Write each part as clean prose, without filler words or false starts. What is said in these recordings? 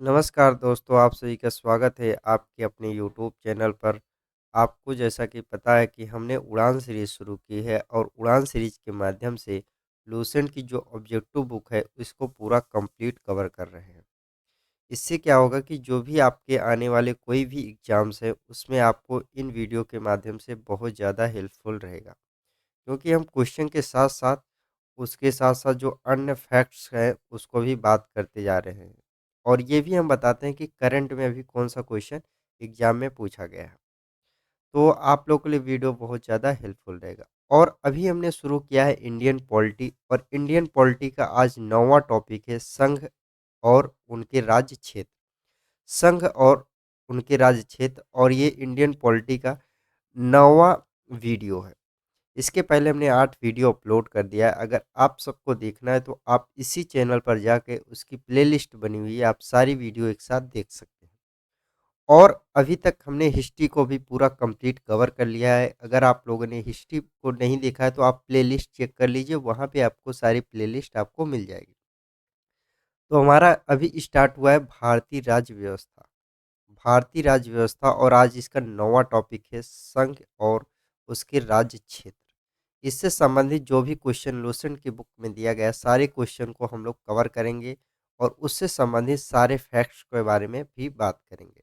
नमस्कार दोस्तों, आप सभी का स्वागत है आपके अपने यूट्यूब चैनल पर। आपको जैसा कि पता है कि हमने उड़ान सीरीज़ शुरू की है और उड़ान सीरीज़ के माध्यम से लूसेंट की जो ऑब्जेक्टिव बुक है इसको पूरा कंप्लीट कवर कर रहे हैं। इससे क्या होगा कि जो भी आपके आने वाले कोई भी एग्ज़ाम्स है उसमें आपको इन वीडियो के माध्यम से बहुत ज़्यादा हेल्पफुल रहेगा। क्योंकि हम क्वेश्चन के साथ-साथ उसके साथ-साथ जो अन्य फैक्ट्स हैं, उसको भी बात करते जा रहे हैं। और ये भी हम बताते हैं कि करंट में अभी कौन-सा क्वेश्चन एग्ज़ाम में पूछा गया है। तो आप लोगों के लिए वीडियो बहुत ज़्यादा हेल्पफुल रहेगा। और अभी हमने शुरू किया है इंडियन पॉलिटी और इंडियन पॉलिटी का आज 9वां टॉपिक है संघ और उनके राज्य क्षेत्र। संघ और उनके राज्य क्षेत्र और ये इंडियन पॉलिटी का 9वां वीडियो है। इसके पहले हमने 8 वीडियो अपलोड कर दिया है। अगर आप सबको देखना है तो आप इसी चैनल पर जाके उसकी प्लेलिस्ट बनी हुई है, आप सारी वीडियो एक साथ देख सकते हैं। और अभी तक हमने हिस्ट्री को भी पूरा कंप्लीट कवर कर लिया है। अगर आप लोगों ने हिस्ट्री को नहीं देखा है तो आप प्लेलिस्ट चेक कर लीजिए, वहाँ पे आपको सारी प्लेलिस्ट आपको मिल जाएगी। तो हमारा अभी स्टार्ट हुआ है भारतीय राज्य व्यवस्था। भारतीय राज्य व्यवस्था और आज इसका 9वां टॉपिक है संघ और उसके राज्य क्षेत्र। इससे संबंधित जो भी क्वेश्चन लूसेंट की बुक में दिया गया है, सारे क्वेश्चन को हम लोग कवर करेंगे और उससे संबंधित सारे फैक्ट्स के बारे में भी बात करेंगे।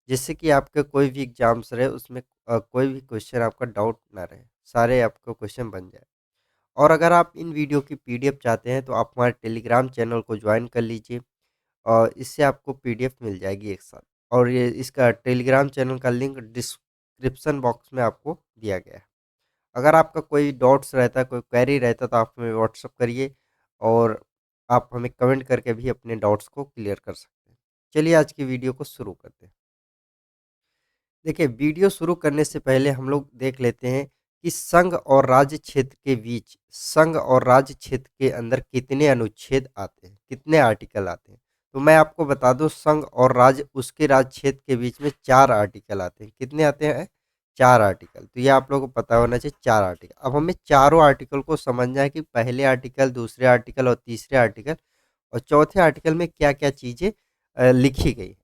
जिससे कि आपके कोई भी एग्जाम्स रहे उसमें कोई भी क्वेश्चन आपका डाउट ना रहे, सारे आपको क्वेश्चन बन जाए। और अगर आप इन वीडियो की पीडीएफ चाहते हैं तो आप हमारे टेलीग्राम चैनल को ज्वाइन कर लीजिए और इससे आपको पीडीएफ मिल जाएगी एक साथ। और ये इसका टेलीग्राम चैनल का लिंक डिस्क्रिप्शन बॉक्स में आपको दिया गया है। अगर आपका कोई डाउट्स रहता है, कोई क्वेरी रहता है तो आप हमें व्हाट्सअप करिए और आप हमें कमेंट करके भी अपने डाउट्स को क्लियर कर सकते हैं। चलिए आज की वीडियो को शुरू करते हैं। देखिए, वीडियो शुरू करने से पहले हम लोग देख लेते हैं कि संघ और राज्य क्षेत्र के बीच, संघ और राज्य क्षेत्र के अंदर कितने अनुच्छेद आते हैं, कितने आर्टिकल आते हैं। तो मैं आपको बता दूं, संघ और राज्य उसके राज्य क्षेत्र के बीच में 4 आर्टिकल आते हैं। कितने आते हैं? 4 आर्टिकल। तो ये आप लोगों को पता होना चाहिए, 4 आर्टिकल। अब हमें चारों आर्टिकल को समझना है कि पहले आर्टिकल, दूसरे आर्टिकल और तीसरे आर्टिकल और चौथे आर्टिकल में क्या-क्या चीज़ें लिखी गई हैं।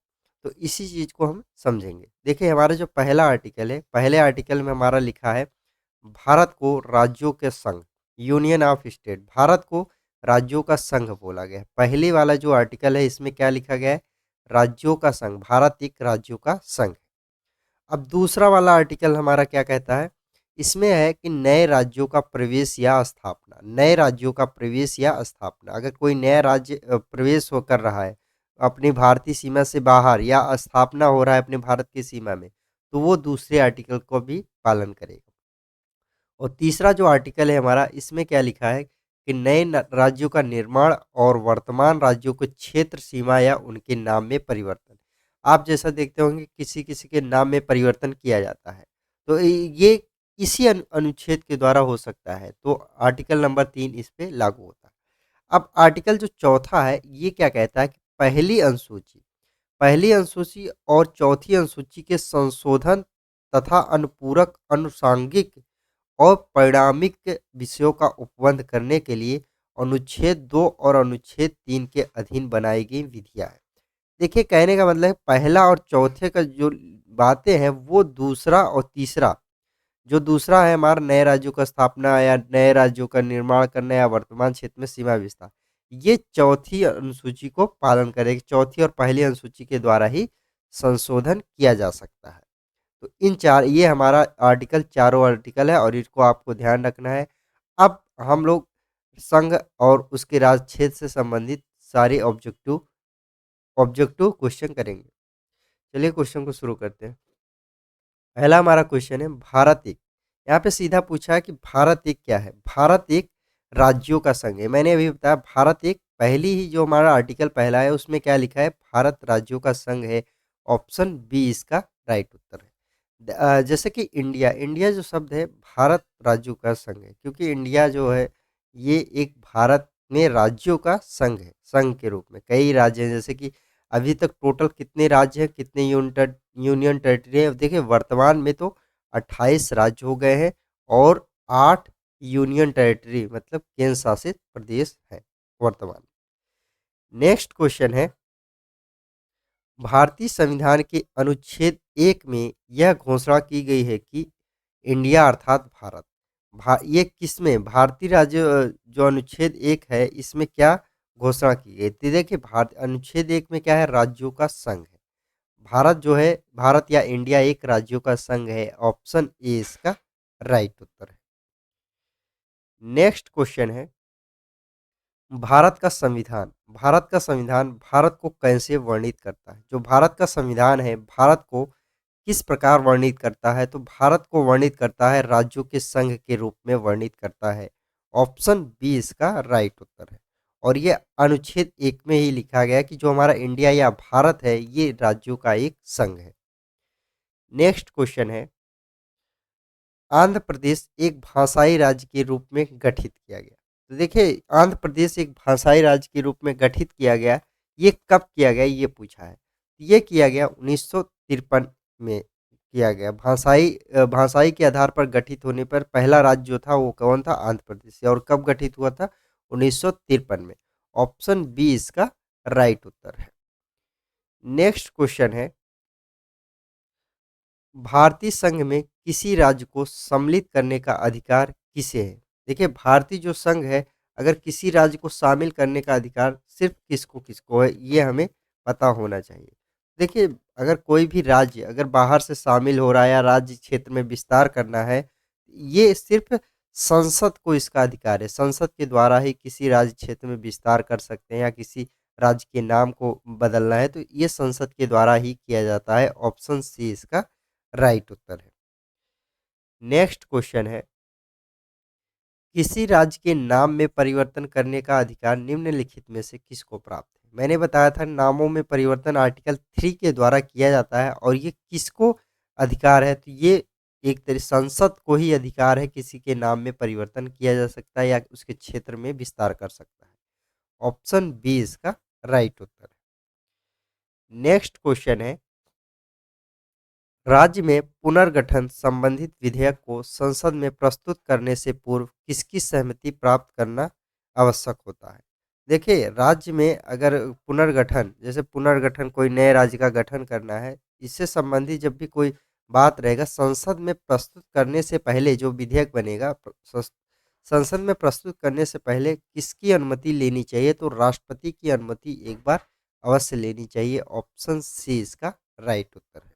तो इसी चीज़ को हम समझेंगे। देखिए, हमारा जो पहला आर्टिकल है, पहले आर्टिकल में हमारा लिखा है भारत को राज्यों के संघ, यूनियन ऑफ स्टेट। भारत को राज्यों का संघ बोला गया है। पहले वाला जो आर्टिकल है इसमें क्या लिखा गया है? राज्यों का संघ, भारत एक राज्यों का संघ है। अब दूसरा वाला आर्टिकल हमारा क्या कहता है? इसमें है कि नए राज्यों का प्रवेश या स्थापना, नए राज्यों का प्रवेश या स्थापना। अगर कोई नया राज्य प्रवेश हो कर रहा है अपनी भारतीय सीमा से बाहर या स्थापना हो रहा है अपने भारत की सीमा में, तो वो दूसरे आर्टिकल को भी पालन करेगा। और तीसरा जो आर्टिकल है हमारा, इसमें क्या लिखा है कि नए राज्यों का निर्माण और वर्तमान राज्यों के क्षेत्र सीमा या उनके नाम में परिवर्तन। आप जैसा देखते होंगे किसी किसी के नाम में परिवर्तन किया जाता है, तो ये इसी अनुच्छेद के द्वारा हो सकता है। तो आर्टिकल नंबर 3 इस पे लागू होता है। अब आर्टिकल जो चौथा है ये क्या कहता है कि पहली अनुसूची और चौथी अनुसूची के संशोधन तथा अनुपूरक अनुसांगिक और परिणामिक विषयों का उपबंध करने के लिए अनुच्छेद 2 और अनुच्छेद 3 के अधीन बनाई गई विधियां हैं। देखिए, कहने का मतलब है पहला और चौथे का जो बातें हैं वो दूसरा और तीसरा, जो दूसरा है हमारा नए राज्यों का स्थापना या नए राज्यों का निर्माण करना या वर्तमान क्षेत्र में सीमा विस्तार, ये चौथी अनुसूची को पालन करेगी। चौथी और पहली अनुसूची के द्वारा ही संशोधन किया जा सकता है। तो इन चार, ये हमारा आर्टिकल, चारों आर्टिकल है और इसको आपको ध्यान रखना है। अब हम लोग संघ और उसके राज्य क्षेत्र से संबंधित सारे ऑब्जेक्टिव ऑब्जेक्टिव क्वेश्चन करेंगे। चलिए क्वेश्चन को शुरू करते हैं। पहला हमारा क्वेश्चन है भारत एक। यहाँ पे सीधा पूछा है कि भारत एक क्या है? भारत एक राज्यों का संघ है। मैंने अभी बताया भारत एक, पहली ही जो हमारा आर्टिकल पहला है उसमें क्या लिखा है? भारत राज्यों का संघ है। ऑप्शन बी इसका राइट उत्तर है। जैसे कि इंडिया, इंडिया जो शब्द है भारत राज्यों का संघ है, क्योंकि इंडिया जो है ये एक भारत में राज्यों का संघ है। संघ के रूप में कई राज्य हैं, जैसे कि अभी तक टोटल कितने राज्य हैं, कितने यूनियन टेरिटरी है? देखिए, वर्तमान में तो 28 राज्य हो गए हैं और 8 यूनियन टेरिटरी मतलब केंद्र शासित प्रदेश है वर्तमान। नेक्स्ट क्वेश्चन है भारतीय संविधान के अनुच्छेद 1 में यह घोषणा की गई है कि इंडिया अर्थात भारत ये किसमें भारतीय राज्य जो अनुच्छेद 1 है इसमें क्या घोषणा की गई? तो देखिए भारत अनुच्छेद 1 में क्या है? राज्यों का संघ है। भारत जो है भारत या इंडिया एक राज्यों का संघ है। ऑप्शन ए इसका राइट उत्तर है। नेक्स्ट क्वेश्चन है भारत का संविधान भारत को कैसे वर्णित करता है? जो भारत का संविधान है भारत को किस प्रकार वर्णित करता है? तो भारत को वर्णित करता है राज्यों के संघ के रूप में वर्णित करता है। ऑप्शन बी इसका राइट उत्तर है। और ये अनुच्छेद 1 में ही लिखा गया है कि जो हमारा इंडिया या भारत है ये राज्यों का एक संघ है। नेक्स्ट क्वेश्चन है आंध्र प्रदेश एक भाषाई राज्य के रूप में गठित किया गया। तो देखिए आंध्र प्रदेश एक भाषाई राज्य के रूप में गठित किया गया। ये कब किया गया ये पूछा है। ये किया गया 1953 में किया गया। भाषाई के आधार पर गठित होने पर पहला राज्य जो था वो कौन था? आंध्र प्रदेश। और कब गठित हुआ था? 1953 में। ऑप्शन बी इसका राइट उत्तर है। नेक्स्ट क्वेश्चन है भारतीय संघ में किसी राज्य को सम्मिलित करने का अधिकार किसे है? देखिए भारतीय जो संघ है अगर किसी राज्य को शामिल करने का अधिकार सिर्फ किसको किसको है ये हमें पता होना चाहिए। देखिए अगर कोई भी राज्य अगर बाहर से शामिल हो रहा है या राज्य क्षेत्र में विस्तार करना है ये सिर्फ संसद को इसका अधिकार है। संसद के द्वारा ही किसी राज्य क्षेत्र में विस्तार कर सकते हैं या किसी राज्य के नाम को बदलना है तो ये संसद के द्वारा ही किया जाता है। ऑप्शन सी इसका राइट उत्तर है। नेक्स्ट क्वेश्चन है किसी राज्य के नाम में परिवर्तन करने का अधिकार निम्नलिखित में से किसको प्राप्त है? मैंने बताया था नामों में परिवर्तन आर्टिकल 3 के द्वारा किया जाता है और ये किसको अधिकार है? तो ये एक तरह संसद को ही अधिकार है किसी के नाम में परिवर्तन किया जा सकता है या उसके क्षेत्र में विस्तार कर सकता है। ऑप्शन बी इसका राइट उत्तर है। नेक्स्ट क्वेश्चन है राज्य में पुनर्गठन संबंधित विधेयक को संसद में प्रस्तुत करने से पूर्व किसकी सहमति प्राप्त करना आवश्यक होता है? देखिए राज्य में अगर पुनर्गठन जैसे पुनर्गठन कोई नए राज्य का गठन करना है इससे संबंधित जब भी कोई बात रहेगा संसद में प्रस्तुत करने से पहले जो विधेयक बनेगा संसद में प्रस्तुत करने से पहले किसकी अनुमति लेनी चाहिए? तो राष्ट्रपति की अनुमति एक बार अवश्य लेनी चाहिए। ऑप्शन सी इसका राइट उत्तर है।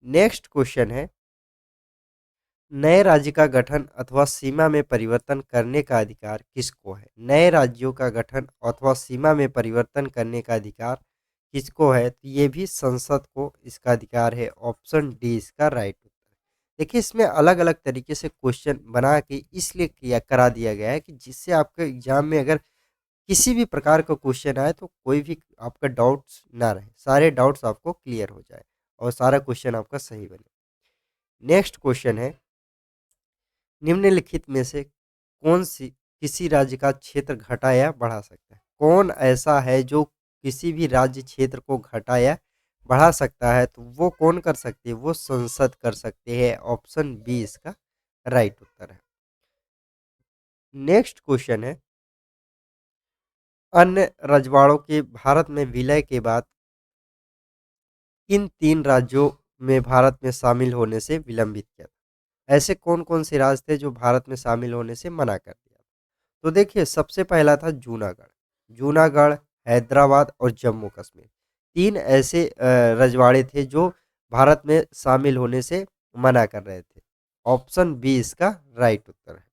नेक्स्ट क्वेश्चन है नए राज्य का गठन अथवा सीमा में परिवर्तन करने का अधिकार किसको है? नए राज्यों का गठन अथवा सीमा में परिवर्तन करने का अधिकार किसको है? तो ये भी संसद को इसका अधिकार है। ऑप्शन डी इसका राइट उत्तर। देखिए इसमें अलग अलग तरीके से क्वेश्चन बना के इसलिए किया करा दिया गया है कि जिससे आपके एग्जाम में अगर किसी भी प्रकार का क्वेश्चन आए तो कोई भी आपका डाउट्स ना रहे, सारे डाउट्स आपको क्लियर हो जाए और सारा क्वेश्चन आपका सही बने। नेक्स्ट क्वेश्चन है निम्नलिखित में से कौन सी किसी राज्य का क्षेत्र घटा या बढ़ा सकता है? कौन ऐसा है जो किसी भी राज्य क्षेत्र को घटा या बढ़ा सकता है? तो वो कौन कर सकती है? वो संसद कर सकते हैं। ऑप्शन बी इसका राइट उत्तर है। नेक्स्ट क्वेश्चन है अन्य रजवाड़ों के भारत में विलय के बाद किन 3 राज्यों में भारत में शामिल होने से विलंबित किया था? ऐसे कौन-कौन से राज्य थे जो भारत में शामिल होने से मना कर दिया? तो देखिए सबसे पहला था जूनागढ़, हैदराबाद और जम्मू कश्मीर। 3 ऐसे रजवाड़े थे जो भारत में शामिल होने से मना कर रहे थे। ऑप्शन बी इसका राइट उत्तर है।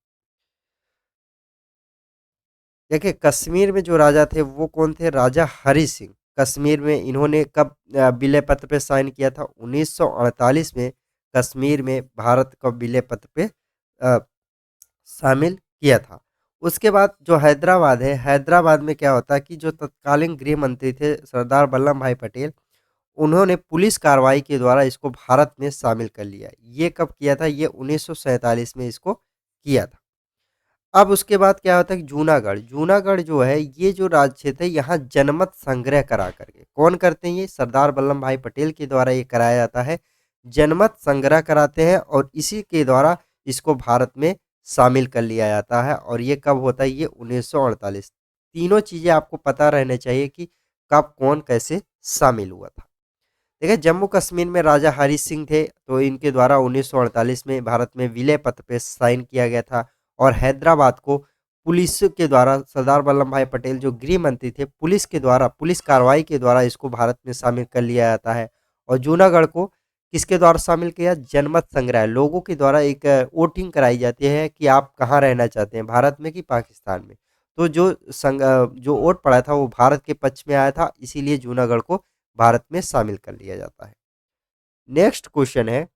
देखिए कश्मीर में जो राजा थे वो कौन थे? राजा हरि सिंह। कश्मीर में इन्होंने कब विलय पत्र पे साइन किया था? 1948 में कश्मीर में भारत का विलय पत्र पे अ, शामिल किया था। उसके बाद जो हैदराबाद है, हैदराबाद में क्या होता है कि जो तत्कालीन गृह मंत्री थे सरदार वल्लभ भाई पटेल, उन्होंने पुलिस कार्रवाई के द्वारा इसको भारत में शामिल कर लिया। ये कब किया था? ये 1947 में इसको किया था। अब उसके बाद क्या होता है कि जूनागढ़ जो है ये जो राज्य क्षेत्र है यहाँ जनमत संग्रह करा करके कौन करते हैं? ये सरदार वल्लभ भाई पटेल के द्वारा ये कराया जाता है। जनमत संग्रह कराते हैं और इसी के द्वारा इसको भारत में शामिल कर लिया जाता है। और ये कब होता है? ये 1948। तीनों चीज़ें आपको पता रहने चाहिए कि कब कौन कैसे शामिल हुआ था। देखिए जम्मू कश्मीर में राजा हरि सिंह थे, तो इनके द्वारा 1948 में भारत में विलय पत्र पे साइन किया गया था। और हैदराबाद को पुलिस के द्वारा सरदार वल्लभ भाई पटेल जो गृह मंत्री थे, पुलिस के द्वारा पुलिस कार्रवाई के द्वारा इसको भारत में शामिल कर लिया जाता है। और जूनागढ़ को किसके द्वारा शामिल किया? जनमत संग्रह, लोगों के द्वारा एक वोटिंग कराई जाती है कि आप कहाँ रहना चाहते हैं, भारत में कि पाकिस्तान में। तो जो वोट पड़ा था वो भारत के पक्ष में आया था, इसीलिए जूनागढ़ को भारत में शामिल कर लिया जाता है। नेक्स्ट क्वेश्चन है,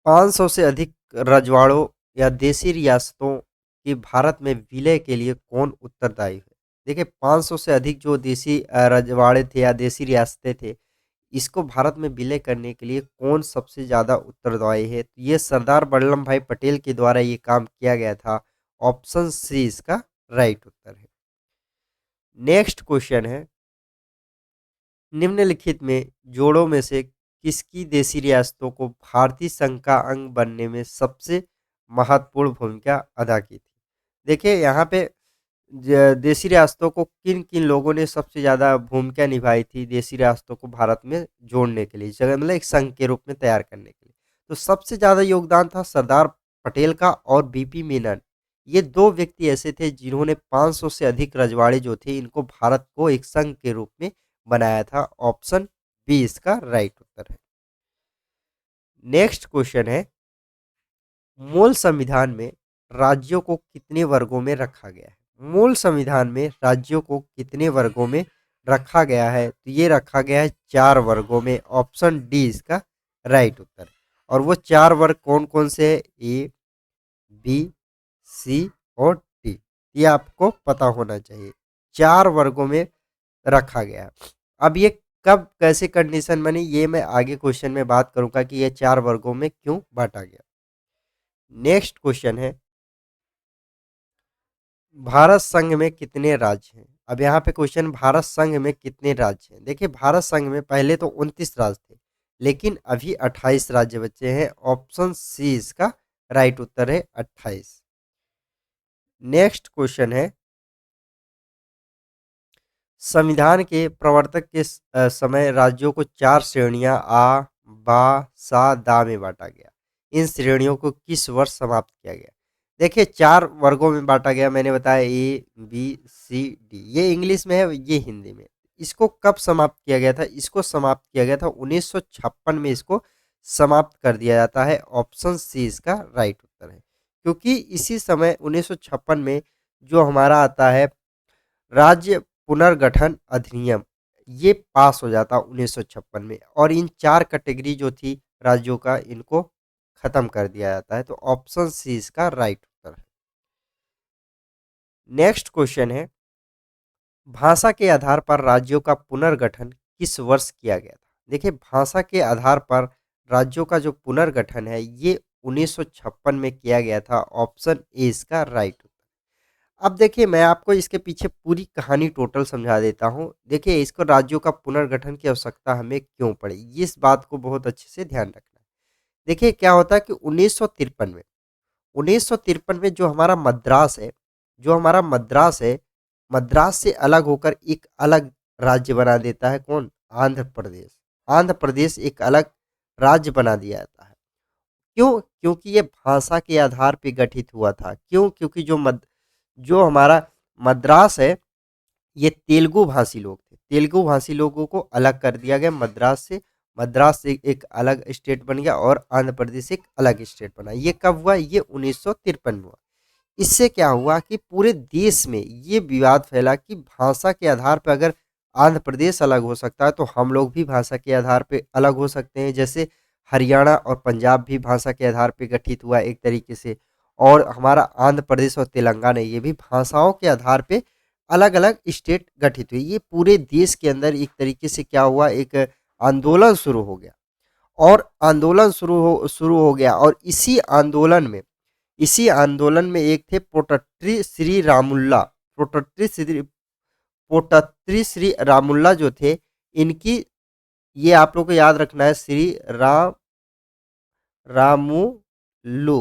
500 से अधिक रजवाड़ों या देसी रियासतों के भारत में विलय के लिए कौन उत्तरदायी है? देखिए 500 से अधिक जो देसी रजवाड़े थे या देसी रियासतें थे, इसको भारत में विलय करने के लिए कौन सबसे ज़्यादा उत्तरदायी है? तो ये सरदार वल्लभ भाई पटेल के द्वारा ये काम किया गया था। ऑप्शन सी इसका राइट उत्तर है। नेक्स्ट क्वेश्चन है, निम्नलिखित में जोड़ों में से किसकी देसी रियासतों को भारतीय संघ का अंग बनने में सबसे महत्वपूर्ण भूमिका अदा की थी? देखिए यहाँ पे देसी रियासतों को किन किन लोगों ने सबसे ज़्यादा भूमिका निभाई थी देसी रियासतों को भारत में जोड़ने के लिए, जगह मतलब एक संघ के रूप में तैयार करने के लिए। तो सबसे ज़्यादा योगदान था सरदार पटेल का और बीपी मीनन। ये दो व्यक्ति ऐसे थे जिन्होंने 500 से अधिक रजवाड़े जो थे इनको भारत को एक संघ के रूप में बनाया था। ऑप्शन बी इसका राइट उत्तर है। नेक्स्ट क्वेश्चन है, मूल संविधान में राज्यों को कितने वर्गों में रखा गया है? मूल संविधान में राज्यों को कितने वर्गों में रखा गया है? तो ये रखा गया है 4 वर्गों में। ऑप्शन डी इसका राइट उत्तर है। और वो 4 वर्ग कौन कौन से है? ए, बी, सी और डी। ये आपको पता होना चाहिए। 4 वर्गों में रखा गया है। अब ये कब कैसे कंडीशन बनी, ये मैं आगे क्वेश्चन में बात करूंगा कि ये 4 वर्गों में क्यों बांटा गया। नेक्स्ट क्वेश्चन है, भारत संघ में कितने राज्य हैं? अब यहाँ पे क्वेश्चन, भारत संघ में कितने राज्य हैं? देखिए भारत संघ में पहले तो 29 राज्य थे, लेकिन अभी 28 राज्य बचे हैं। ऑप्शन सी इसका राइट उत्तर है, 28। नेक्स्ट क्वेश्चन है, संविधान के प्रवर्तक के समय राज्यों को 4 श्रेणियां आ, बा, सा, दा में बांटा गया। इन श्रेणियों को किस वर्ष समाप्त किया गया? देखिए 4 वर्गों में बांटा गया, मैंने बताया ए, बी, सी, डी। ये इंग्लिश में है, ये हिंदी में। इसको कब समाप्त किया गया था? इसको समाप्त किया गया था 1956 में, इसको समाप्त कर दिया जाता है। ऑप्शन सी इसका राइट उत्तर है, क्योंकि इसी समय 1956 में जो हमारा आता है राज्य पुनर्गठन अधिनियम, ये पास हो जाता 1956 में। और इन 4 कैटेगरी जो थी राज्यों का, इनको खत्म कर दिया जाता है। तो ऑप्शन सी इसका राइट उत्तर है। नेक्स्ट क्वेश्चन है, भाषा के आधार पर राज्यों का पुनर्गठन किस वर्ष किया गया था? देखिए भाषा के आधार पर राज्यों का जो पुनर्गठन है ये 1956 में किया गया था। ऑप्शन ए इसका राइट उत्तर। अब देखिए मैं आपको इसके पीछे पूरी कहानी टोटल समझा देता हूँ। देखिए इसको राज्यों का पुनर्गठन की आवश्यकता हमें क्यों पड़ी, इस बात को बहुत अच्छे से ध्यान रखना है। देखिए क्या होता है कि 1953 में जो हमारा मद्रास है, मद्रास से अलग होकर एक अलग राज्य बना देता है। कौन? आंध्र प्रदेश। आंध्र प्रदेश एक अलग राज्य बना दिया जाता है। क्यों? क्योंकि ये भाषा के आधार पे गठित हुआ था। क्यों? क्योंकि जो हमारा मद्रास है, ये तेलुगु भाषी लोग थे। तेलुगु भाषी लोगों को अलग कर दिया गया मद्रास से। मद्रास से एक अलग स्टेट बन गया और आंध्र प्रदेश एक अलग स्टेट बना। ये कब हुआ? ये 1953 में हुआ। इससे क्या हुआ कि पूरे देश में ये विवाद फैला कि भाषा के आधार पर अगर आंध्र प्रदेश अलग हो सकता है, तो हम लोग भी भाषा के आधार पे अलग हो सकते हैं। जैसे हरियाणा और पंजाब भी भाषा के आधार पे गठित हुआ एक तरीके से, और हमारा आंध्र प्रदेश और तेलंगाना ये भी भाषाओं के आधार पे अलग अलग स्टेट गठित हुई। ये पूरे देश के अंदर एक तरीके से क्या हुआ, एक आंदोलन शुरू हो गया। और आंदोलन शुरू हो गया। और इसी आंदोलन में एक थे पोटट्री श्री रामुल्ला। पोटत्री श्री रामुल्ला जो थे, इनकी, ये आप लोग को याद रखना है, श्री रामुल्लू।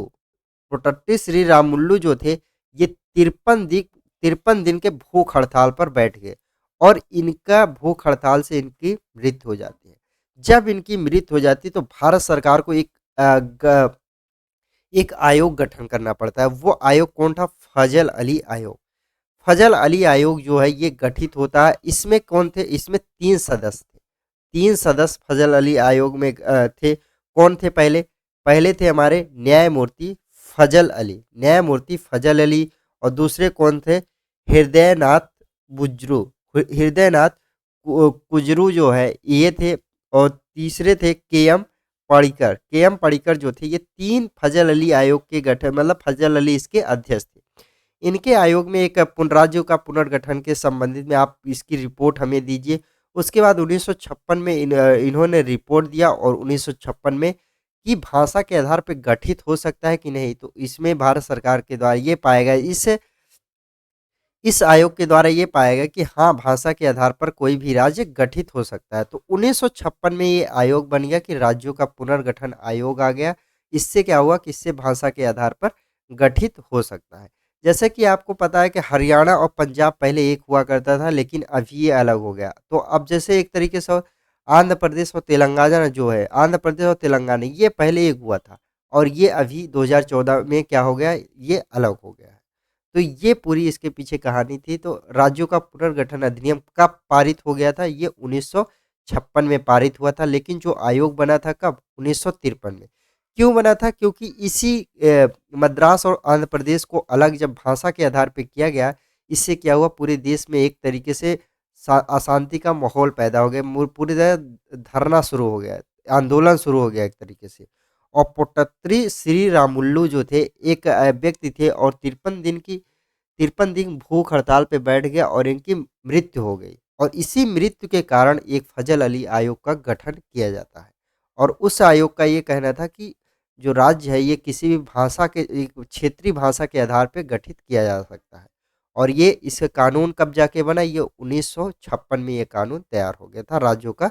पोटट्टी श्री रामुल्लू जो थे, ये 53 दिन के भूख हड़ताल पर बैठ गए। और इनका भूख हड़ताल से इनकी मृत्यु हो जाती है। जब इनकी मृत्यु हो जाती है तो भारत सरकार को एक आयोग गठन करना पड़ता है। वो आयोग कौन था? फजल अली आयोग। फजल अली आयोग जो है ये गठित होता है। इसमें कौन थे? इसमें 3 सदस्य थे। 3 सदस्य फजल अली आयोग में थे। कौन थे पहले? पहले थे हमारे न्यायमूर्ति फजल अली, न्यायमूर्ति फजल अली। और दूसरे कौन थे? हृदयनाथ बुजरू, हृदयनाथ कुजरू जो है ये थे। और तीसरे थे के एम पडिक्कर। के एम पडिक्कर जो थे, ये 3 फजल अली आयोग के गठन, मतलब फजल अली इसके अध्यक्ष थे। इनके आयोग में एक राज्यों का पुनर्गठन के संबंधित में आप इसकी रिपोर्ट हमें दीजिए। उसके बाद 1956 में इन्होंने रिपोर्ट दिया और 1956 में कि भाषा के आधार पर गठित हो सकता है कि नहीं, तो इसमें भारत सरकार के द्वारा ये पाया गया, इस आयोग के द्वारा ये पाया गया कि हाँ, भाषा के आधार पर कोई भी राज्य गठित हो सकता है। तो 1956 में ये आयोग बन गया कि राज्यों का पुनर्गठन आयोग आ गया। इससे क्या हुआ कि इससे भाषा के आधार पर गठित हो सकता है। जैसे कि आपको पता है कि हरियाणा और पंजाब पहले एक हुआ करता था, लेकिन अभी ये अलग हो गया। तो अब जैसे एक तरीके से आंध्र प्रदेश और तेलंगाना जो है, आंध्र प्रदेश और तेलंगाना ये पहले एक हुआ था और ये अभी 2014 में क्या हो गया, ये अलग हो गया है। तो ये पूरी इसके पीछे कहानी थी। तो राज्यों का पुनर्गठन अधिनियम कब पारित हो गया था? ये 1956 में पारित हुआ था। लेकिन जो आयोग बना था कब? 1953 में। क्यों बना था? क्योंकि इसी मद्रास और आंध्र प्रदेश को अलग जब भाषा के आधार पर किया गया, इससे क्या हुआ, पूरे देश में एक तरीके से अशांति का माहौल पैदा हो गया। पूरी तरह धरना शुरू हो गया, आंदोलन शुरू हो गया एक तरीके से। और पुट्टत्री श्री रामुल्लू जो थे, एक व्यक्ति थे और 53 दिन भूख हड़ताल पे बैठ गया और इनकी मृत्यु हो गई। और इसी मृत्यु के कारण एक फजल अली आयोग का गठन किया जाता है। और उस आयोग का ये कहना था कि जो राज्य है ये किसी भी भाषा के, एक क्षेत्रीय भाषा के आधार पर गठित किया जा सकता है। और ये इस कानून कब जाके बना? ये 1956 में ये कानून तैयार हो गया था, राज्यों का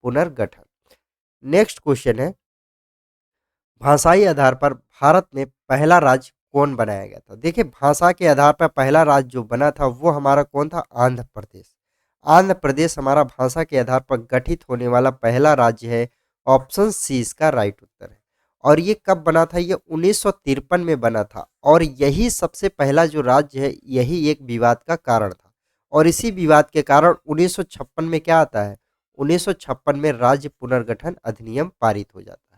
पुनर्गठन। नेक्स्ट क्वेश्चन है, भाषाई आधार पर भारत में पहला राज्य कौन बनाया गया था? देखिए, भाषा के आधार पर पहला राज्य जो बना था वो हमारा कौन था? आंध्र प्रदेश। आंध्र प्रदेश हमारा भाषा के आधार पर गठित होने वाला पहला राज्य है। ऑप्शन सी इसका राइट उत्तर है। और ये कब बना था? ये 1953 में बना था। और यही सबसे पहला जो राज्य है, यही एक विवाद का कारण था। और इसी विवाद के कारण 1956 में क्या आता है? 1956 में राज्य पुनर्गठन अधिनियम पारित हो जाता है।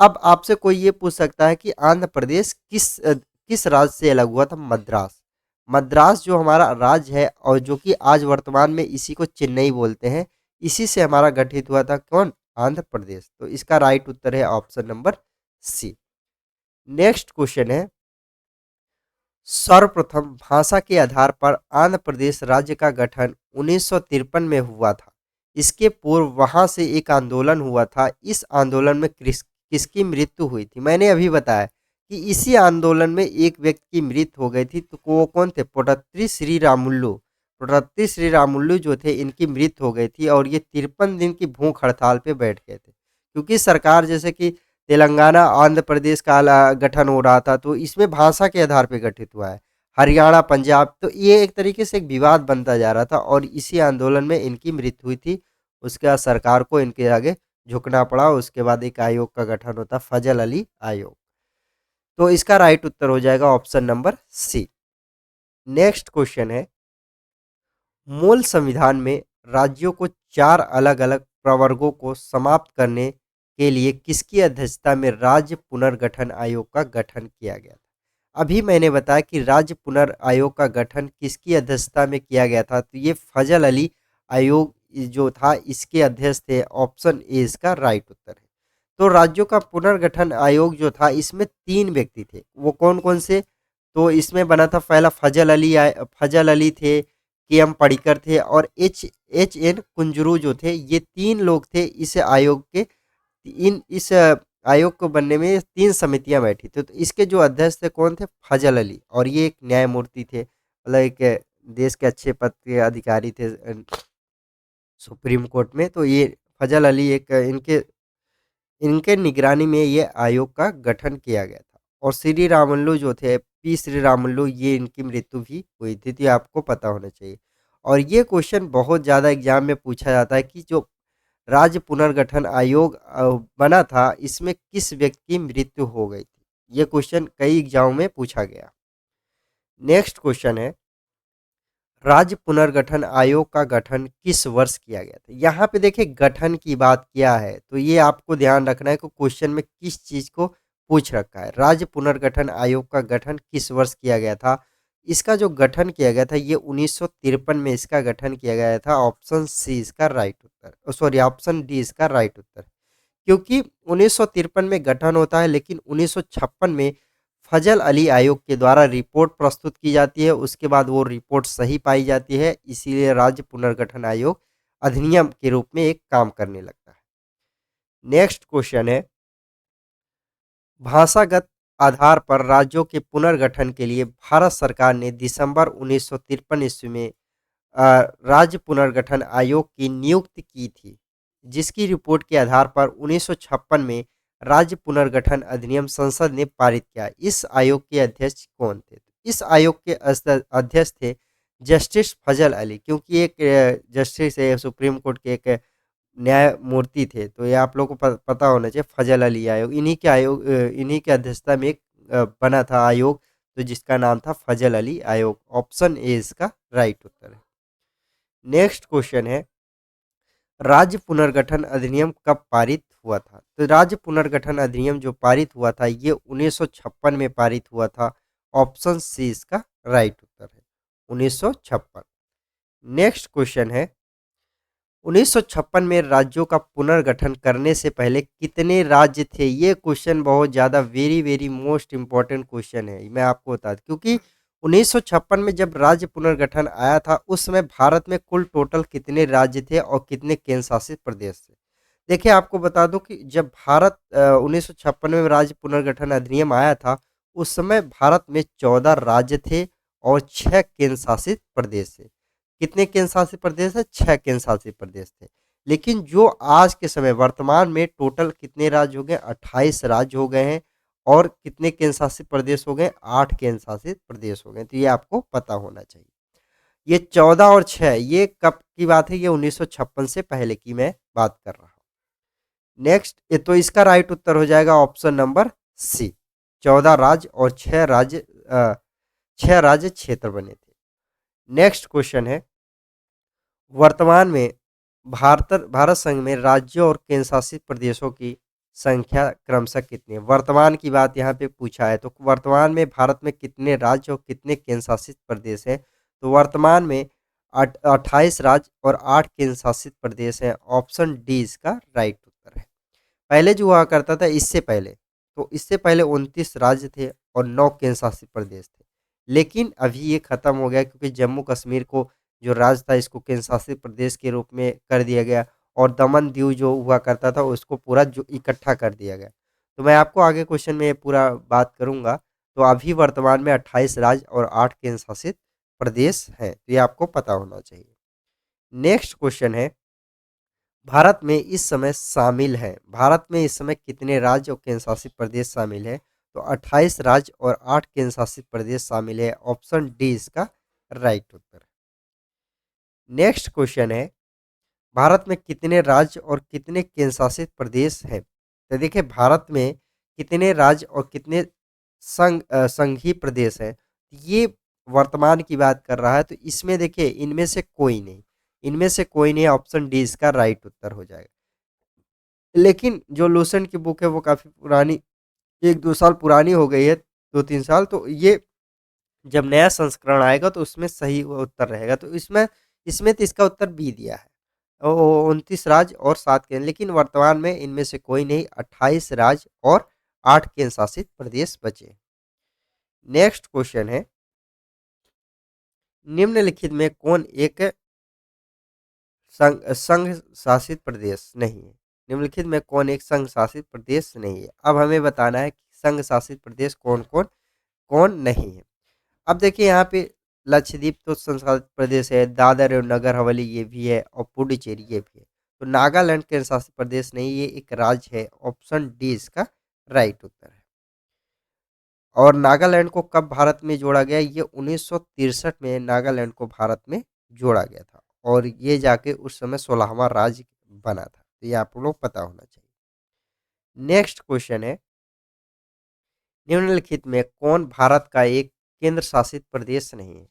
अब आपसे कोई ये पूछ सकता है कि आंध्र प्रदेश किस राज्य से अलग हुआ था? मद्रास। मद्रास जो हमारा राज्य है और जो कि आज वर्तमान में इसी को चेन्नई बोलते हैं, इसी से हमारा गठित हुआ था कौन? आंध्र प्रदेश। तो इसका राइट उत्तर है option number C. Next question है, सर्वप्रथम भाषा के आधार पर आंध्र प्रदेश राज्य का गठन 1953 में हुआ था। इसके पूर्व वहां से एक आंदोलन हुआ था। इस आंदोलन में किसकी मृत्यु हुई थी? मैंने अभी बताया कि इसी आंदोलन में एक व्यक्ति की मृत्यु हो गई थी। तो वो कौन थे? पुट्टत्री श्री रामुल्लू। पुट्टत्री श्री रामुल्लू जो थे, इनकी मृत्यु हो गई थी और ये 53 दिन की भूख हड़ताल पे बैठ गए थे। क्योंकि सरकार, जैसे कि तेलंगाना आंध्र प्रदेश का गठन हो रहा था, तो इसमें भाषा के आधार पर गठित हुआ है। हरियाणा पंजाब, तो ये एक तरीके से एक विवाद बनता जा रहा था और इसी आंदोलन में इनकी मृत्यु हुई थी। उसके बाद सरकार को इनके आगे झुकना पड़ा। उसके बाद एक आयोग का गठन होता, फजल अली आयोग। तो इसका राइट उत्तर हो जाएगा option number C. Next question है, मूल संविधान में राज्यों को 4 अलग अलग प्रवर्गों को समाप्त करने के लिए किसकी अध्यक्षता में राज्य पुनर्गठन आयोग का गठन किया गया था? अभी मैंने बताया कि राज्य आयोग का गठन किसकी अध्यक्षता में किया गया था, तो ये फजल अली आयोग जो था, इसके अध्यक्ष थे। ऑप्शन ए इसका राइट उत्तर है। तो राज्यों का पुनर्गठन आयोग जो था, इसमें 3 व्यक्ति थे। वो कौन कौन से? तो इसमें बना था पहला फजल अली थे, के एम पडिक्कर थे और एच एन कुंजरू जो थे। ये 3 लोग थे इस आयोग के। इस आयोग को बनने में 3 समितियां बैठी थी। तो इसके जो अध्यक्ष थे कौन थे? फजल अली। और ये एक न्यायमूर्ति थे, मतलब एक देश के अच्छे पद के अधिकारी थे सुप्रीम कोर्ट में। तो ये फजल अली एक इनके इनके निगरानी में ये आयोग का गठन किया गया था। और श्री रामुल्लू जो थे, पी श्री रामुल्लू, ये इनकी मृत्यु भी हुई थी। तो ये आपको पता होना चाहिए। और ये क्वेश्चन बहुत ज़्यादा एग्जाम में पूछा जाता है कि जो राज्य पुनर्गठन आयोग बना था, इसमें किस व्यक्ति की मृत्यु हो गई थी। ये क्वेश्चन कई एग्जामों में पूछा गया। नेक्स्ट क्वेश्चन है, राज्य पुनर्गठन आयोग का गठन किस वर्ष किया गया था। यहाँ पे देखिए गठन की बात किया है, तो ये आपको ध्यान रखना है कि क्वेश्चन में किस चीज को पूछ रखा है। राज्य पुनर्गठन आयोग का गठन किस वर्ष किया गया था। इसका जो गठन किया गया था ये 1953 में इसका गठन किया गया था। ऑप्शन सी इसका राइट उत्तर, सॉरी ऑप्शन डी इसका राइट उत्तर। क्योंकि 1953 में गठन होता है, लेकिन 1956 में फजल अली आयोग के द्वारा रिपोर्ट प्रस्तुत की जाती है। उसके बाद वो रिपोर्ट सही पाई जाती है, इसीलिए राज्य पुनर्गठन आयोग अधिनियम के रूप में एक काम करने लगता है। नेक्स्ट क्वेश्चन है, भाषागत आधार पर राज्यों के पुनर्गठन के लिए भारत सरकार ने दिसंबर 1953 ईस्वी में राज्य पुनर्गठन आयोग की नियुक्ति की थी, जिसकी रिपोर्ट के आधार पर 1956 में राज्य पुनर्गठन अधिनियम संसद ने पारित किया। इस आयोग के अध्यक्ष कौन थे। इस आयोग के अध्यक्ष थे जस्टिस फजल अली, क्योंकि एक जस्टिस है सुप्रीम कोर्ट के, एक न्यायमूर्ति थे, तो ये आप लोगों को पता होना चाहिए। फजल अली आयोग, इन्हीं के अध्यक्षता में एक बना था आयोग, तो जिसका नाम था फजल अली आयोग। ऑप्शन ए इसका राइट उत्तर है। नेक्स्ट क्वेश्चन है, राज्य पुनर्गठन अधिनियम कब पारित हुआ था। तो राज्य पुनर्गठन अधिनियम जो पारित हुआ था ये 1956 में पारित हुआ था। ऑप्शन सी इसका राइट उत्तर है, 1956। नेक्स्ट क्वेश्चन है, 1956 में राज्यों का पुनर्गठन करने से पहले कितने राज्य थे। ये क्वेश्चन बहुत ज़्यादा very very most important question है, मैं आपको बता दूं, क्योंकि 1956 में जब राज्य पुनर्गठन आया था उस समय भारत में कुल टोटल कितने राज्य थे और कितने केंद्र शासित प्रदेश थे। देखिए आपको बता दूं कि जब भारत 1956 में राज्य पुनर्गठन अधिनियम आया था उस समय भारत में 14 राज्य थे और 6 केंद्र शासित प्रदेश थे। कितने केंद्र शासित प्रदेश है, 6 केंद्र शासित प्रदेश थे। लेकिन जो आज के समय वर्तमान में टोटल कितने राज्य हो गए, 28 राज्य हो गए हैं। और कितने केंद्र शासित प्रदेश हो गए, 8 केंद्र शासित प्रदेश हो गए। तो ये आपको पता होना चाहिए। ये 14 और 6 ये कब की बात है, ये 1956 से पहले की मैं बात कर रहा हूँ। नेक्स्ट ये तो इसका राइट उत्तर हो जाएगा ऑप्शन नंबर सी, 14 राज्य और 6 राज्य क्षेत्र बने थे। नेक्स्ट क्वेश्चन है, वर्तमान में भारत संघ में राज्यों और केंद्र शासित प्रदेशों की संख्या क्रमशः कितनी है। वर्तमान की बात यहाँ पे पूछा है, तो वर्तमान में भारत में कितने राज्य और कितने केंद्र शासित प्रदेश हैं। तो वर्तमान में 28 राज्य और 8 केंद्र शासित प्रदेश हैं। ऑप्शन डी इसका राइट उत्तर है। पहले जो हुआ करता था इससे पहले, तो इससे पहले 29 राज्य थे और 9 केंद्र शासित प्रदेश थे। लेकिन अभी ये खत्म हो गया, क्योंकि जम्मू कश्मीर को जो राज्य था इसको केंद्र शासित प्रदेश के रूप में कर दिया गया, और दमन दीव जो हुआ करता था उसको पूरा जो इकट्ठा कर दिया गया। तो मैं आपको आगे क्वेश्चन में पूरा बात करूंगा। तो अभी वर्तमान में 28 राज्य और 8 केंद्र शासित प्रदेश हैं, तो ये आपको पता होना चाहिए। नेक्स्ट क्वेश्चन है, भारत में इस समय शामिल है, भारत में इस समय कितने राज्य और केंद्र शासित प्रदेश शामिल है। तो 28 राज्य और 8 केंद्र शासित प्रदेश शामिल है। ऑप्शन डी इसका राइट उत्तर है। नेक्स्ट क्वेश्चन है, भारत में कितने राज्य और कितने केंद्र शासित प्रदेश हैं। तो देखिए भारत में कितने राज्य और कितने संघीय प्रदेश हैं, ये वर्तमान की बात कर रहा है। तो इसमें देखिए इनमें से कोई नहीं, इनमें से कोई नहीं। ऑप्शन डी इसका राइट उत्तर हो जाएगा। लेकिन जो लूसेंट की बुक है वो काफ़ी पुरानी, 1-2 साल पुरानी हो गई है, 2-3 साल। तो ये जब नया संस्करण आएगा तो उसमें सही उत्तर रहेगा। तो इसमें इसमें तो इसका उत्तर बी दिया है, 29 राज्य और 7 केंद्र। लेकिन वर्तमान में इनमें से कोई नहीं, 28 राज्य और 8 केंद्र शासित प्रदेश बचे। नेक्स्ट क्वेश्चन है, निम्नलिखित में कौन एक संघ शासित प्रदेश नहीं है। निम्नलिखित में कौन एक संघ शासित प्रदेश नहीं है। अब हमें बताना है कि संघ शासित प्रदेश कौन कौन कौन नहीं है। अब देखिए यहाँ पे लक्षद्वीप तो संघ शासित प्रदेश है, दादर और नगर हवेली ये भी है, और पुडुचेरी ये भी है। तो नागालैंड केंद्र शासित प्रदेश नहीं, ये एक राज्य है। ऑप्शन डी इसका राइट उत्तर है। और नागालैंड को कब भारत में जोड़ा गया, ये 1963 में नागालैंड को भारत में जोड़ा गया था और ये जाके उस समय 16वां राज्य बना था। तो ये आप लोग पता होना चाहिए। नेक्स्ट क्वेश्चन है, निम्नलिखित में कौन भारत का एक केंद्र शासित प्रदेश नहीं है?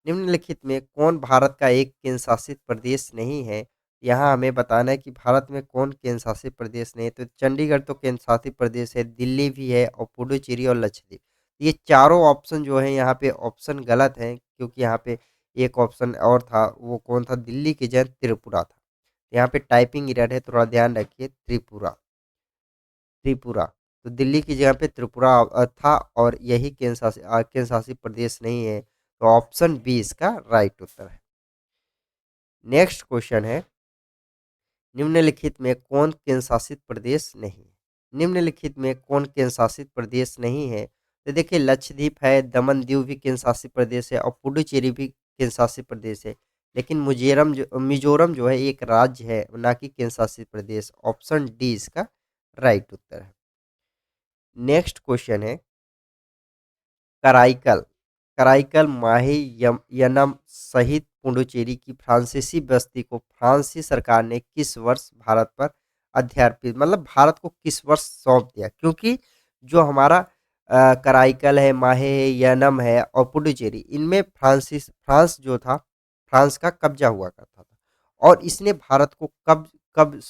निम्नलिखित में कौन भारत का एक केंद्र शासित प्रदेश नहीं है? यहाँ हमें बताना है कि भारत में कौन केंद्र शासित प्रदेश नहीं है। तो चंडीगढ़ तो केंद्र शासित प्रदेश है, दिल्ली भी है और पुडुचेरी और लक्षद्वीप। ये चारों ऑप्शन जो है यहाँ पे ऑप्शन गलत है, क्योंकि यहाँ पे एक ऑप्शन और था, वो कौन था? दिल्ली की जगह त्रिपुरा था। यहाँ पे टाइपिंग एरर है, थोड़ा ध्यान रखिए। त्रिपुरा, त्रिपुरा। तो दिल्ली की जगह पे त्रिपुरा था और यही केंद्र शासित प्रदेश नहीं है। तो ऑप्शन बी इसका राइट उत्तर है। नेक्स्ट क्वेश्चन है, निम्नलिखित में कौन केंद्र शासित प्रदेश नहीं है? निम्नलिखित में कौन केंद्र शासित प्रदेश नहीं है? तो देखिए, लक्षद्वीप है, दमन दीव भी केंद्र शासित प्रदेश है और पुडुचेरी भी केंद्र शासित प्रदेश है। लेकिन मिजोरम जो है एक राज्य है, ना कि केंद्र शासित प्रदेश। ऑप्शन डी इसका राइट उत्तर है। नेक्स्ट क्वेश्चन है, कराईकल, कराईकल, माहे यनम सहित पुडुचेरी की फ्रांसीसी बस्ती को फ्रांसीसी सरकार ने किस वर्ष भारत पर अध्यार्पित, मतलब भारत को किस वर्ष सौंप दिया? क्योंकि जो हमारा कराईकल है, माहे है, यनम है और पुडुचेरी, इनमें फ्रांस जो था, फ्रांस का कब्जा हुआ करता था। और इसने भारत को कब कब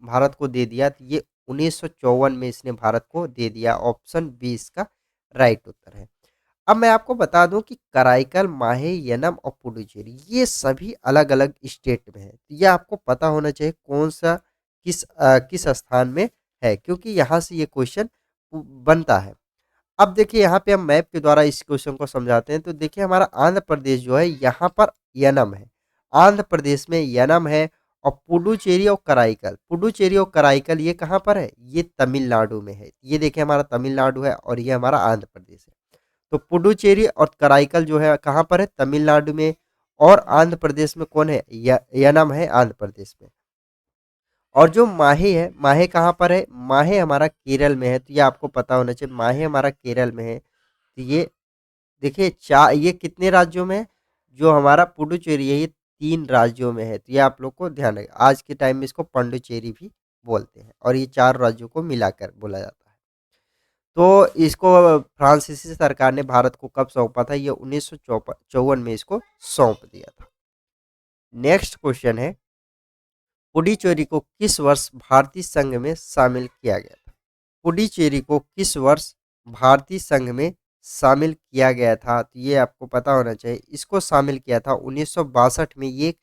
भारत को दे दिया? तो ये 1954 में इसने भारत को दे दिया। ऑप्शन बी इसका राइट उत्तर है। अब मैं आपको बता दूं कि कराईकल, माहे, यनम और पुडुचेरी ये सभी अलग अलग स्टेट में है। ये आपको पता होना चाहिए कौन सा किस स्थान में है, क्योंकि यहाँ से ये क्वेश्चन बनता है। अब देखिए, यहाँ पे हम मैप के द्वारा इस क्वेश्चन को समझाते हैं। तो देखिए, हमारा आंध्र प्रदेश जो है, यहाँ पर यनम है। आंध्र प्रदेश में यनम है। और पुडुचेरी और कराईकल, पुडुचेरी और कराईकल ये कहाँ पर है? ये तमिलनाडु में है। ये देखिए, हमारा तमिलनाडु है और ये हमारा आंध्र प्रदेश है। तो पुडुचेरी और कराईकल जो है कहाँ पर है? तमिलनाडु में। और आंध्र प्रदेश में कौन है? यनम है आंध्र प्रदेश में। और जो माहे है, माहे कहाँ पर है? माहे हमारा केरल में है। तो ये आपको पता होना चाहिए, माहे हमारा केरल में है। तो ये देखिए, ये कितने राज्यों में है? जो हमारा पुडुचेरी है, ये 3 राज्यों में है। तो ये आप लोग को ध्यान रखें। आज के टाइम में इसको पांडिचेरी भी बोलते हैं और ये 4 राज्यों को मिलाकर बोला जाता है। तो इसको फ्रांसीसी सरकार ने भारत को कब सौंपा था? ये 1954 में इसको सौंप दिया था। नेक्स्ट क्वेश्चन है, पुडुचेरी को किस वर्ष भारतीय संघ में शामिल किया गया था? पुडुचेरी को किस वर्ष भारतीय संघ में शामिल किया गया था? तो ये आपको पता होना चाहिए। इसको शामिल किया था 1962 में। ये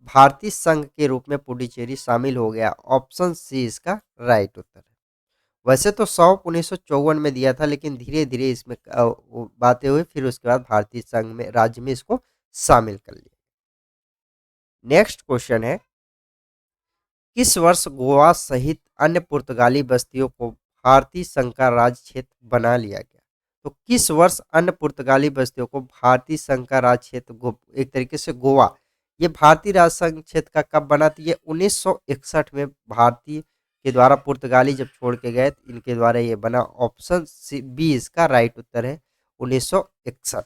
भारतीय संघ के रूप में पुडुचेरी शामिल हो गया। ऑप्शन सी इसका राइट उत्तर है। वैसे तो सौंप 1954 में दिया था, लेकिन धीरे धीरे इसमें वो बातें हुई, फिर उसके बाद भारतीय संघ में राज्य में इसको शामिल कर लिया। नेक्स्ट क्वेश्चन है, किस वर्ष गोवा सहित अन्य पुर्तगाली बस्तियों को भारतीय संघ का राज्य क्षेत्र बना लिया गया? तो किस वर्ष अन्य पुर्तगाली बस्तियों को भारतीय संघ का राज्य क्षेत्र, एक तरीके से गोवा, ये भारतीय राज्य संघ क्षेत्र का कब बना? तो ये 1961 में भारतीय के द्वारा, पुर्तगाली जब छोड़ के गए तो इनके द्वारा ये बना। ऑप्शन बी इसका राइट उत्तर है, 1961।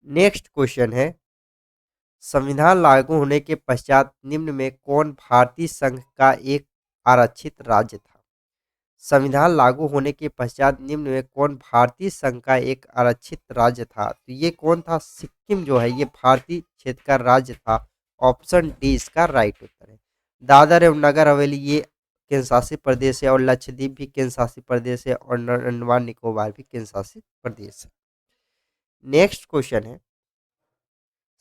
नेक्स्ट क्वेश्चन है, संविधान लागू होने के पश्चात निम्न में कौन भारतीय संघ का एक आरक्षित राज्य था? संविधान लागू होने के पश्चात निम्न में कौन भारतीय संघ का एक आरक्षित राज्य था? तो ये कौन था? सिक्किम जो है, ये भारतीय क्षेत्र का राज्य था। ऑप्शन डी इसका राइट उत्तर है। दादर एवं नगर हवेली ये केंद्र शासित प्रदेश है और लक्षद्वीप भी केंद्र शासित प्रदेश है और अंडमान निकोबार भी केंद्र शासित प्रदेश है। नेक्स्ट क्वेश्चन है,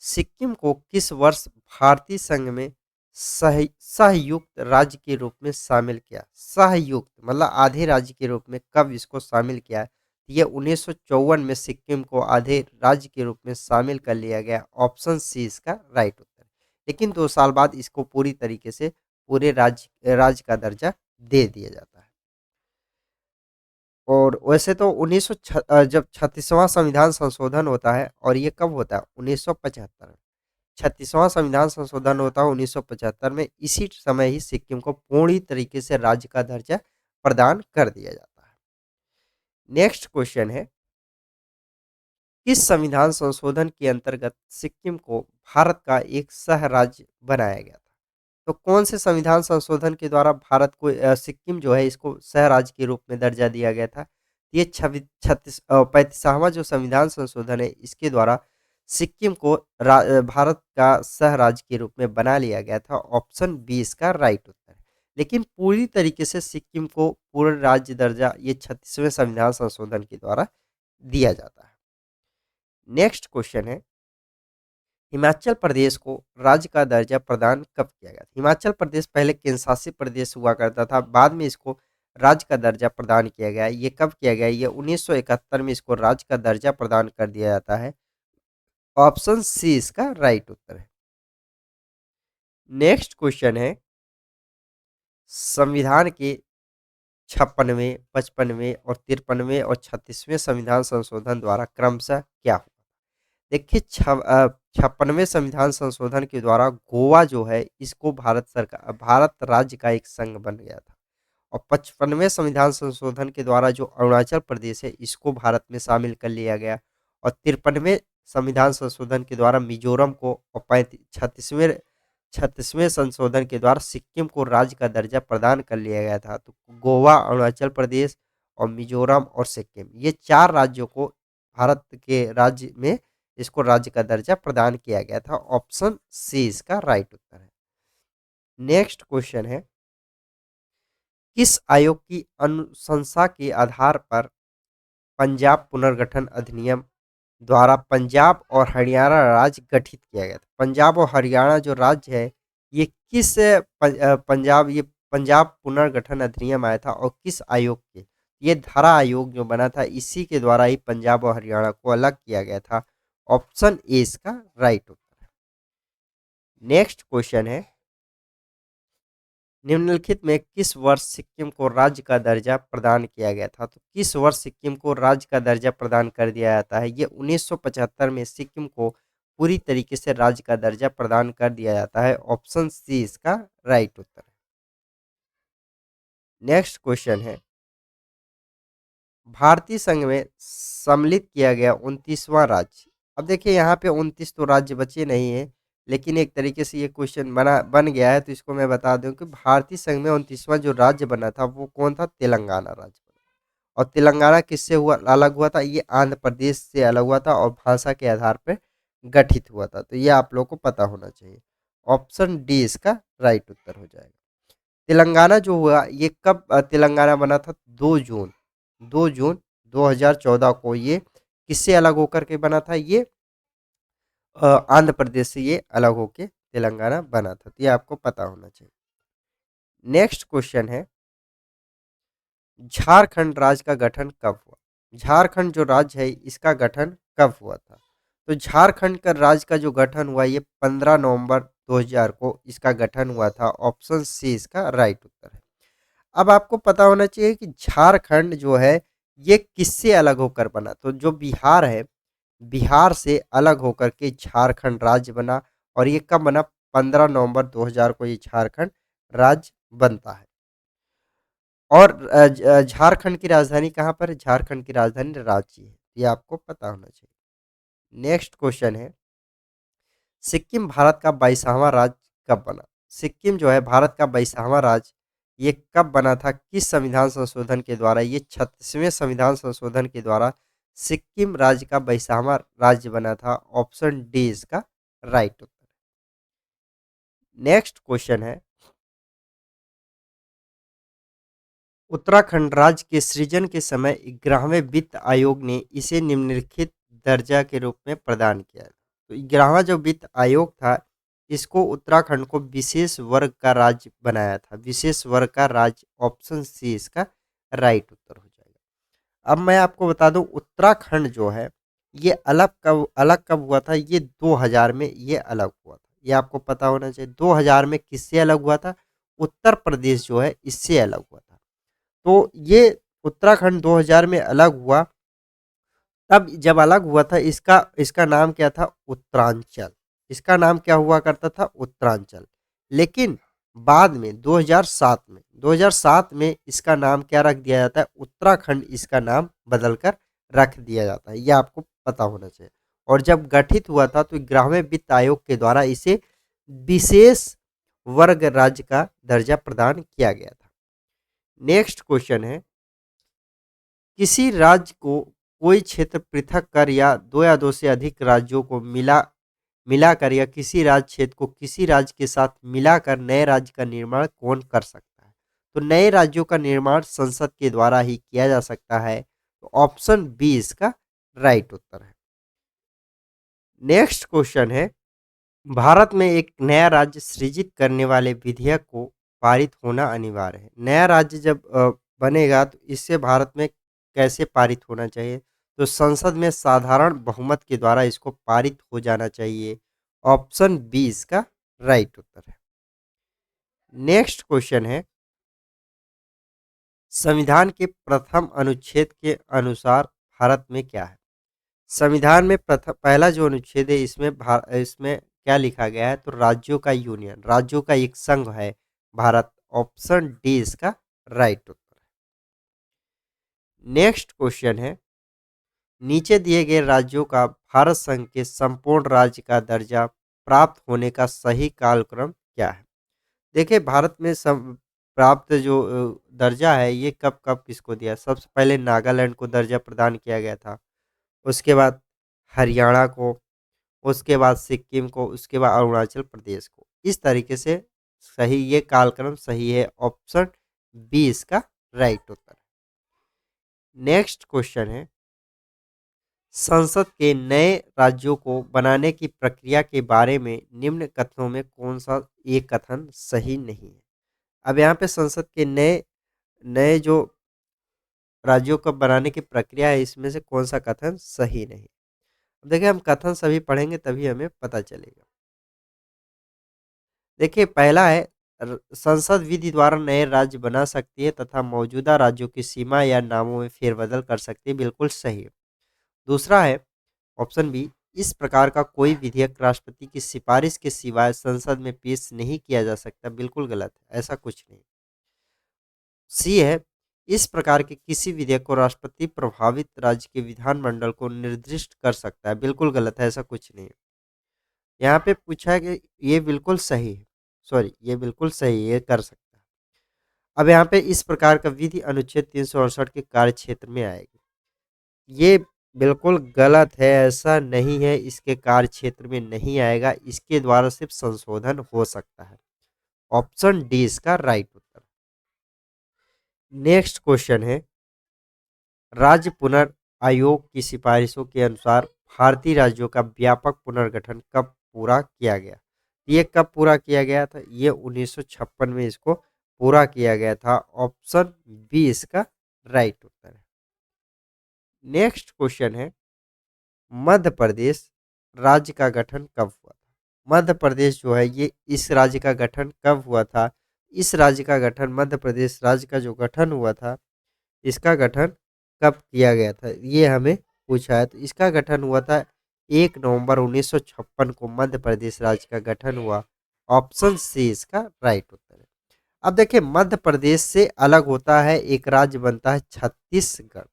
सिक्किम को किस वर्ष भारतीय संघ में सहयुक्त राज्य के रूप में शामिल किया? सहयुक्त मतलब आधे राज्य के रूप में कब इसको शामिल किया? ये 1954 में सिक्किम को आधे राज्य के रूप में शामिल कर लिया गया। ऑप्शन सी इसका राइट उत्तर। लेकिन 2 साल बाद इसको पूरी तरीके से पूरे राज्य का दर्जा दे दिया जाता है। और वैसे तो जब 36वां संविधान संशोधन होता है, और ये कब होता है? 1975। 36वां संविधान संशोधन होता है 1975 में। इसी समय ही सिक्किम को पूरी तरीके से राज्य का दर्जा प्रदान कर दिया जाता है। नेक्स्ट क्वेश्चन है, किस संविधान संशोधन के अंतर्गत सिक्किम को भारत का एक सह राज्य बनाया गया था? तो कौन से संविधान संशोधन के द्वारा भारत को सिक्किम जो है इसको सह राज्य के रूप में दर्जा दिया गया था? ये 35वां जो संविधान संशोधन है इसके द्वारा सिक्किम को भारत का सह राज्य के रूप में बना लिया गया था। ऑप्शन बी इसका राइट उत्तर है। लेकिन पूरी तरीके से सिक्किम को पूर्ण राज्य दर्जा ये 36वें संविधान संशोधन के द्वारा दिया जाता है। नेक्स्ट क्वेश्चन है, हिमाचल प्रदेश को राज्य का दर्जा प्रदान कब किया गया? हिमाचल प्रदेश पहले केंद्र शासित प्रदेश हुआ करता था, बाद में इसको राज्य का दर्जा प्रदान किया गया। ये कब किया गया? ये 1971 में इसको राज्य का दर्जा प्रदान कर दिया जाता है। ऑप्शन सी इसका राइट उत्तर है। नेक्स्ट क्वेश्चन है, संविधान के 56वें, 55वें और 53वें और 36वें संविधान संशोधन द्वारा क्रमशः क्या हुआ? देखिए 56वें संविधान संशोधन के द्वारा गोवा जो है इसको भारत राज्य का एक संघ बन गया था। और 55वें संविधान संशोधन के द्वारा जो अरुणाचल प्रदेश है इसको भारत में शामिल कर लिया गया। और 53वें संविधान संशोधन के द्वारा मिजोरम को और 36वें संशोधन के द्वारा सिक्किम को राज्य का दर्जा प्रदान कर लिया गया था। तो गोवा, अरुणाचल प्रदेश और मिजोरम और सिक्किम ये 4 राज्यों को भारत के राज्य में इसको राज्य का दर्जा प्रदान किया गया था। ऑप्शन सी इसका राइट उत्तर है। नेक्स्ट क्वेश्चन है, किस आयोग की अनुशंसा के आधार पर पंजाब पुनर्गठन अधिनियम द्वारा पंजाब और हरियाणा राज्य गठित किया गया था? पंजाब और हरियाणा जो राज्य है ये किस पंजाब पुनर्गठन अधिनियम आया था और किस आयोग के? ये धारा आयोग जो बना था इसी के द्वारा ही पंजाब और हरियाणा को अलग किया गया था। ऑप्शन ए इसका राइट उत्तर है। नेक्स्ट क्वेश्चन है, निम्नलिखित में किस वर्ष सिक्किम को राज्य का दर्जा प्रदान किया गया था? तो किस वर्ष सिक्किम को राज्य का दर्जा प्रदान कर दिया जाता है? ये 1975 में सिक्किम को पूरी तरीके से राज्य का दर्जा प्रदान कर दिया जाता है। ऑप्शन सी इसका राइट उत्तर है। नेक्स्ट क्वेश्चन है, भारतीय संघ में सम्मिलित किया गया 29वां राज्य। अब देखिए यहाँ पे 29 तो राज्य बचे नहीं है, लेकिन एक तरीके से ये क्वेश्चन बन गया है तो इसको मैं बता दूं कि भारतीय संघ में 29वां जो राज्य बना था वो कौन था? तेलंगाना राज्य बना। और तेलंगाना किससे हुआ अलग हुआ था? ये आंध्र प्रदेश से अलग हुआ था और भाषा के आधार पर गठित हुआ था। तो ये आप लोग को पता होना चाहिए। ऑप्शन डी इसका राइट उत्तर हो जाएगा। तेलंगाना जो हुआ ये कब तेलंगाना बना था? 2 जून 2014 को ये किससे अलग होकर के बना था? ये आंध्र प्रदेश से ये अलग होके तेलंगाना बना था। तो ये आपको पता होना चाहिए। नेक्स्ट क्वेश्चन है, झारखंड राज्य का गठन कब हुआ? झारखंड जो राज्य है इसका गठन कब हुआ था? तो झारखंड का राज्य का जो गठन हुआ ये 15 नवंबर 2000 को इसका गठन हुआ था। ऑप्शन सी इसका राइट उत्तर है। अब आपको पता होना चाहिए कि झारखंड जो है ये किससे अलग होकर बना? तो जो बिहार है, बिहार से अलग होकर के झारखंड राज्य बना। और ये कब बना? 15 नवंबर 2000 को ये झारखंड राज्य बनता है। और झारखंड की राजधानी कहाँ पर है? झारखंड की राजधानी रांची है। ये आपको पता होना चाहिए। नेक्स्ट क्वेश्चन है, सिक्किम भारत का 22वां राज्य कब बना? सिक्किम जो है भारत का 22वां राज्य ये कब बना था? किस संविधान संशोधन के द्वारा? ये 36वें संविधान संशोधन के द्वारा सिक्किम राज्य का 22वां राज्य बना था। ऑप्शन डी इसका राइट उत्तर है। नेक्स्ट क्वेश्चन है, उत्तराखंड राज्य के सृजन के समय 11वें वित्त आयोग ने इसे निम्नलिखित दर्जा के रूप में प्रदान किया। तो 11वां जो वित्त आयोग था इसको उत्तराखंड को विशेष वर्ग का राज्य बनाया था। विशेष वर्ग का राज्य। ऑप्शन सी इसका राइट उत्तर हो जाएगा। अब मैं आपको बता दूं उत्तराखंड जो है ये अलग कब हुआ था? ये 2000 में ये अलग हुआ था। ये आपको पता होना चाहिए। 2000 में किससे अलग हुआ था? उत्तर प्रदेश जो है इससे अलग हुआ था। तो ये उत्तराखंड 2000 में अलग हुआ। तब जब अलग हुआ था इसका इसका नाम क्या था? उत्तरांचल। इसका नाम क्या हुआ करता था? उत्तरांचल। लेकिन बाद में 2007 में इसका नाम क्या रख दिया जाता है? उत्तराखंड इसका नाम बदलकर रख दिया जाता है। यह आपको पता होना चाहिए। और जब गठित हुआ था तो 11वें वित्त आयोग के द्वारा इसे विशेष वर्ग राज्य का दर्जा प्रदान किया गया था। नेक्स्ट क्वेश्चन है, किसी राज्य को कोई क्षेत्र पृथक कर या दो से अधिक राज्यों को मिलाकर या किसी राज्य क्षेत्र को किसी राज्य के साथ मिलाकर नए राज्य का निर्माण कौन कर सकता है? तो नए राज्यों का निर्माण संसद के द्वारा ही किया जा सकता है। तो ऑप्शन बी इसका राइट उत्तर है। नेक्स्ट क्वेश्चन है, भारत में एक नया राज्य सृजित करने वाले विधेयक को पारित होना अनिवार्य है। नया राज्य जब बनेगा तो इससे भारत में कैसे पारित होना चाहिए? तो संसद में साधारण बहुमत के द्वारा इसको पारित हो जाना चाहिए। ऑप्शन बी इसका राइट उत्तर है। नेक्स्ट क्वेश्चन है, संविधान के प्रथम अनुच्छेद के अनुसार भारत में क्या है? संविधान में प्रथम पहला जो अनुच्छेद है इसमें क्या लिखा गया है? तो राज्यों का यूनियन, राज्यों का एक संघ है भारत। ऑप्शन डी इसका राइट उत्तर है। नेक्स्ट क्वेश्चन है, नीचे दिए गए राज्यों का भारत संघ के संपूर्ण राज्य का दर्जा प्राप्त होने का सही कालक्रम क्या है? देखिए, भारत में प्राप्त जो दर्जा है ये कब कब किसको दिया? सबसे पहले नागालैंड को दर्जा प्रदान किया गया था, उसके बाद हरियाणा को, उसके बाद सिक्किम को, उसके बाद अरुणाचल प्रदेश को। इस तरीके से सही ये कालक्रम सही है। ऑप्शन बी इसका राइट उत्तर है। नेक्स्ट क्वेश्चन है, संसद के नए राज्यों को बनाने की प्रक्रिया के बारे में निम्न कथनों में कौन सा एक कथन सही नहीं है? अब यहाँ पे संसद के नए नए जो राज्यों को बनाने की प्रक्रिया है इसमें से कौन सा कथन सही नहीं? देखिए, हम कथन सभी पढ़ेंगे तभी हमें पता चलेगा। देखिए, पहला है, संसद विधि द्वारा नए राज्य बना सकती है तथा मौजूदा राज्यों की सीमा या नामों में फेरबदल कर सकती है। बिल्कुल सही है। दूसरा है ऑप्शन बी, इस प्रकार का कोई विधेयक राष्ट्रपति की सिफारिश के सिवाय संसद में पेश नहीं किया जा सकता। बिल्कुल गलत है, ऐसा कुछ नहीं। सी है, इस प्रकार के किसी विधेयक को राष्ट्रपति प्रभावित राज्य के विधानमंडल को निर्दिष्ट कर सकता है। बिल्कुल गलत है, ऐसा कुछ नहीं है। यहाँ पे पूछा है कि ये बिल्कुल सही है, सॉरी ये बिल्कुल सही है, ये कर सकता है। अब यहाँ पे इस प्रकार का विधि अनुच्छेद 368 के कार्य क्षेत्र में आएगी। ये बिल्कुल गलत है, ऐसा नहीं है, इसके कार्य क्षेत्र में नहीं आएगा, इसके द्वारा सिर्फ संशोधन हो सकता है। ऑप्शन डी इसका राइट उत्तर। नेक्स्ट क्वेश्चन है, राज्य पुनर्आयोग की सिफारिशों के अनुसार भारतीय राज्यों का व्यापक पुनर्गठन कब पूरा किया गया? ये कब पूरा किया गया था? ये 1956 में इसको पूरा किया गया था। ऑप्शन बी इसका राइट उत्तर है। नेक्स्ट क्वेश्चन है, मध्य प्रदेश राज्य का गठन कब हुआ था? मध्य प्रदेश जो है ये इस राज्य का गठन कब हुआ था? इस राज्य का गठन, मध्य प्रदेश राज्य का जो गठन हुआ था, इसका गठन कब किया गया था? ये हमें पूछा है। तो इसका गठन हुआ था 1 नवंबर 1956 को मध्य प्रदेश राज्य का गठन हुआ। ऑप्शन सी इसका राइट उत्तर है। अब देखिए, मध्य प्रदेश से अलग होता है एक राज्य बनता है छत्तीसगढ़।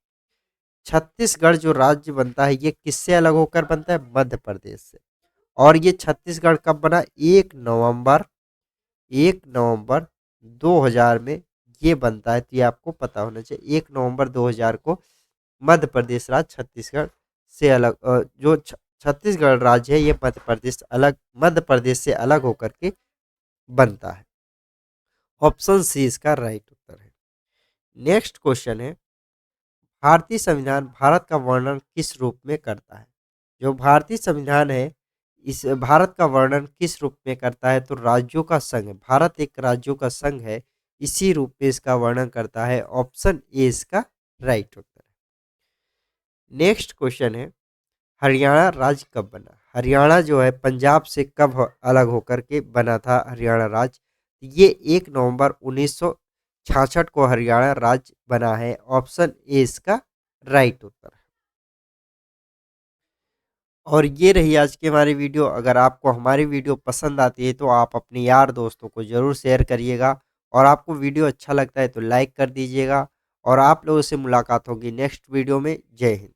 छत्तीसगढ़ जो राज्य बनता है ये किससे अलग होकर बनता है? मध्य प्रदेश से। और ये छत्तीसगढ़ कब बना? 1 नवंबर 2000 में ये बनता है। तो ये आपको पता होना चाहिए। 1 नवंबर 2000 को मध्य प्रदेश राज्य छत्तीसगढ़ से अलग, जो छत्तीसगढ़ राज्य है ये मध्य प्रदेश से अलग होकर के बनता है। ऑप्शन सी इसका राइट उत्तर है। नेक्स्ट क्वेश्चन है, भारतीय संविधान भारत का वर्णन किस रूप में करता है? जो भारतीय संविधान है इस भारत का वर्णन किस रूप में करता है? तो राज्यों का संघ है। भारत एक राज्यों का संघ है, इसी रूप में इसका वर्णन करता है। ऑप्शन ए इसका राइट उत्तर है। नेक्स्ट क्वेश्चन है, हरियाणा राज्य कब बना? हरियाणा जो है पंजाब से कब अलग होकर के बना था हरियाणा राज्य? ये 1 नवंबर 1966 को हरियाणा राज्य बना है। ऑप्शन ए इसका राइट उत्तर है। और ये रही आज की हमारी वीडियो। अगर आपको हमारी वीडियो पसंद आती है तो आप अपने यार दोस्तों को ज़रूर शेयर करिएगा, और आपको वीडियो अच्छा लगता है तो लाइक कर दीजिएगा। और आप लोगों से मुलाकात होगी नेक्स्ट वीडियो में। जय हिंद।